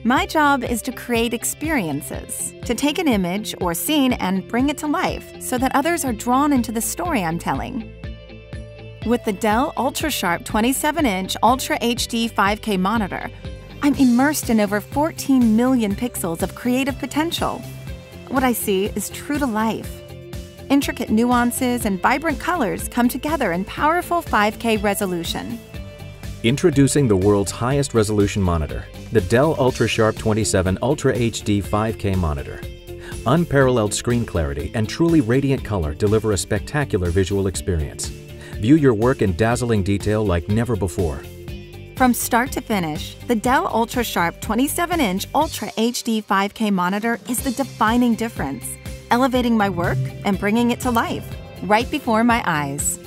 My job is to create experiences, to take an image or scene and bring it to life so that others are drawn into the story I'm telling. With the Dell UltraSharp 27-inch Ultra HD 5K monitor, I'm immersed in over 14 million pixels of creative potential. What I see is true to life. Intricate nuances and vibrant colors come together in powerful 5K resolution. Introducing the world's highest resolution monitor, the Dell UltraSharp 27 Ultra HD 5K monitor. Unparalleled screen clarity and truly radiant color deliver a spectacular visual experience. View your work in dazzling detail like never before. From start to finish, the Dell UltraSharp 27-inch Ultra HD 5K monitor is the defining difference, elevating my work and bringing it to life, right before my eyes.